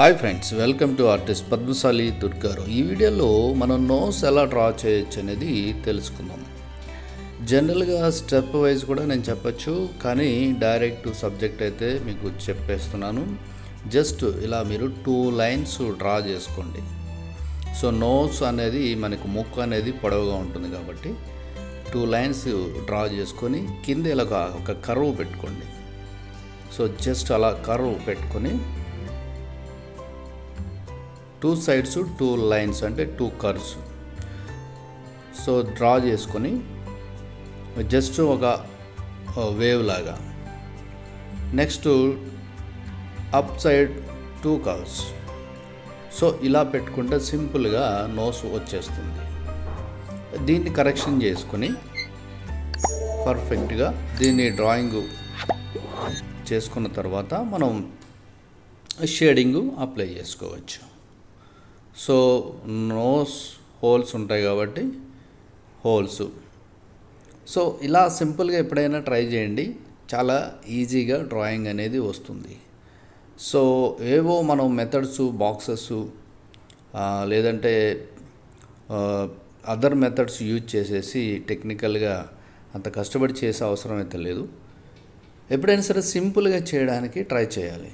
Hi friends, welcome to artist Padmashali Durgarao. ఈ వీడియోలో మనం నోస్ ఎలా డ్రా చేయొచ్చు అనేది తెలుసుకుందాం. జనరల్గా స్టెప్ వైజ్ కూడా నేను చెప్పచ్చు, కానీ డైరెక్ట్ సబ్జెక్ట్ అయితే మీకు చెప్పేస్తున్నాను. జస్ట్ ఇలా మీరు 2 లైన్స్ డ్రా చేసుకోండి. సో నోస్ అనేది మనకు ముక్కు అనేది పొడవుగా ఉంటుంది కాబట్టి 2 లైన్స్ డ్రా చేసుకొని కింద ఇలా ఒక కర్వ్ పెట్టుకోండి. సో జస్ట్ అలా కర్వ్ పెట్టుకొని 2 sides 2 lines అంటే 2 curves. సో డ్రా చేసుకొని జస్ట్ ఒక వేవ్ లాగా, next up side 2 curves. So ఇలా పెట్టుకుంటే సింపుల్గా నోస్ వచ్చేస్తుంది. దీన్ని కరెక్షన్ చేసుకొని పర్ఫెక్ట్గా దీన్ని డ్రాయింగ్ చేసుకున్న తర్వాత మనం షేడింగ్ అప్లై చేసుకోవచ్చు. సో నోస్ హోల్స్ ఉంటాయి కాబట్టి హోల్స్. సో ఇలా సింపుల్గా ఎప్పుడైనా ట్రై చేయండి, చాలా ఈజీగా డ్రాయింగ్ అనేది వస్తుంది. సో ఏవో మనం మెథడ్స్, బాక్సెస్ లేదంటే అదర్ మెథడ్స్ యూజ్ చేసేసి టెక్నికల్గా అంత కష్టపడి చేసే అవసరం అయితే లేదు. ఎప్పుడైనా సరే సింపుల్గా చేయడానికి ట్రై చేయాలి.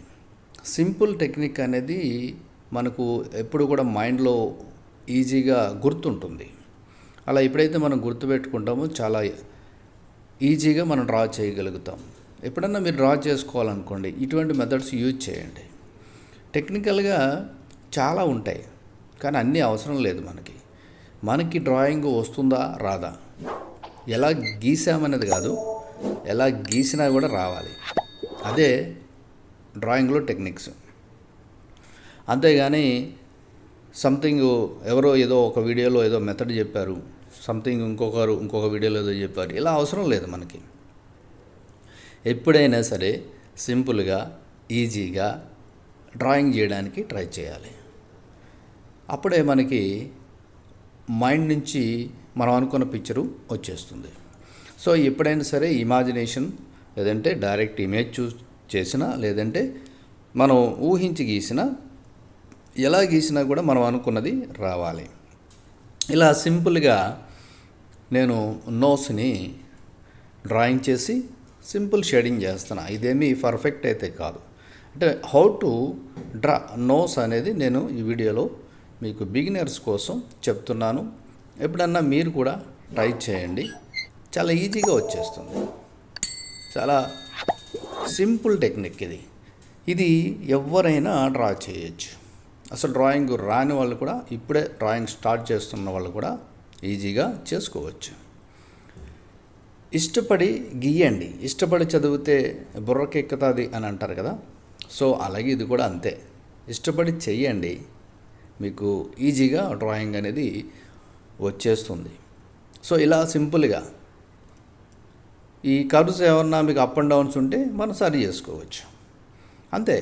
సింపుల్ టెక్నిక్ అనేది మనకు ఎప్పుడు కూడా మైండ్లో ఈజీగా గుర్తుంటుంది. అలా ఎప్పుడైతే మనం గుర్తుపెట్టుకుంటామో చాలా ఈజీగా మనం డ్రా చేయగలుగుతాం. ఎప్పుడన్నా మీరు డ్రా చేసుకోవాలనుకోండి, ఇటువంటి మెథడ్స్ యూజ్ చేయండి. టెక్నికల్గా చాలా ఉంటాయి, కానీ అన్నీ అవసరం లేదు. మనకి డ్రాయింగ్ వస్తుందా రాదా, ఎలా గీసామనేది కాదు, ఎలా గీసినా కూడా రావాలి. అదే డ్రాయింగ్లో టెక్నిక్స్. అంతేగాని సంథింగ్ ఎవరో ఏదో ఒక వీడియోలో ఏదో మెథడ్ చెప్పారు, సంథింగ్ ఇంకొక వీడియోలో ఏదో చెప్పారు, ఇలా అవసరం లేదు. మనకి ఎప్పుడైనా సరే సింపుల్గా ఈజీగా డ్రాయింగ్ చేయడానికి ట్రై చేయాలి. అప్పుడే మనకి మైండ్ నుంచి మనం అనుకున్న పిక్చరు వచ్చేస్తుంది. సో ఎప్పుడైనా సరే ఇమాజినేషన్, లేదంటే డైరెక్ట్ ఇమేజ్ చేసినా, లేదంటే మనం ఊహించి గీసినా, ఎలా గీసినా కూడా మనం అనుకున్నది రావాలి. ఇలా సింపుల్గా నేను నోస్ని డ్రాయింగ్ చేసి సింపుల్ షేడింగ్ చేస్తున్నా. ఇదేమీ పర్ఫెక్ట్ అయితే కాదు. అంటే హౌ టు డ్రా నోస్ అనేది నేను ఈ వీడియోలో మీకు బిగినర్స్ కోసం చెప్తున్నాను. ఎప్పుడన్నా మీరు కూడా ట్రై చేయండి, చాలా ఈజీగా వచ్చేస్తుంది. చాలా సింపుల్ టెక్నిక్ ఇది ఎవరైనా డ్రా చేయొచ్చు. అసలు డ్రాయింగ్ రాని వాళ్ళు కూడా, ఇప్పుడే డ్రాయింగ్ స్టార్ట్ చేస్తున్న వాళ్ళు కూడా ఈజీగా చేసుకోవచ్చు. ఇష్టపడి గీయండి, ఇష్టపడి చదివితే బుర్రకెక్కుతుంది అని అంటారు కదా. సో అలాగే ఇది కూడా అంతే. ఇష్టపడి చెయ్యండి, మీకు ఈజీగా డ్రాయింగ్ అనేది వచ్చేస్తుంది. సో ఇలా సింపుల్గా ఈ కర్వ్స్ ఏమన్నా మీకు అప్ అండ్ డౌన్స్ ఉంటే మనం సరి చేసుకోవచ్చు, అంతే.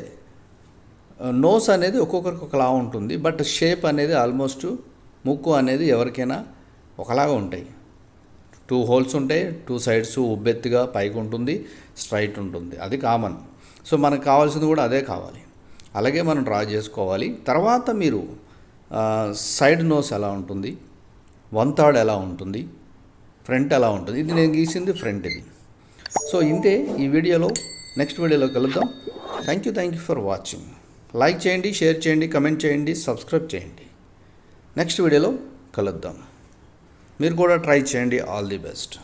నోస్ అనేది ఒక్కొక్కరికి ఒకలా ఉంటుంది, బట్ షేప్ అనేది ఆల్మోస్ట్ ముక్కు అనేది ఎవరికైనా ఒకలాగా ఉంటాయి. 2 హోల్స్ ఉంటాయి, 2 sides ఉబ్బెత్తుగా పైకి ఉంటుంది, స్ట్రైట్ ఉంటుంది, అది కామన్. సో మనకు కావాల్సింది కూడా అదే కావాలి, అలాగే మనం డ్రా చేసుకోవాలి. తర్వాత మీరు సైడ్ నోస్ ఎలా ఉంటుంది, 1/3 ఎలా ఉంటుంది, ఫ్రంట్ ఎలా ఉంటుంది. ఇది నేను గీసింది ఫ్రంట్ ఇది. సో ఇంతే ఈ వీడియోలో. నెక్స్ట్ వీడియోలో కలుద్దాం. Thank you for watching. Like చేయండి, షేర్ చేయండి, కమెంట్ చేయండి, సబ్స్క్రైబ్ చేయండి. నెక్స్ట్ వీడియోలో కలుద్దాం. మీరు కూడా ట్రై చేయండి. All the best.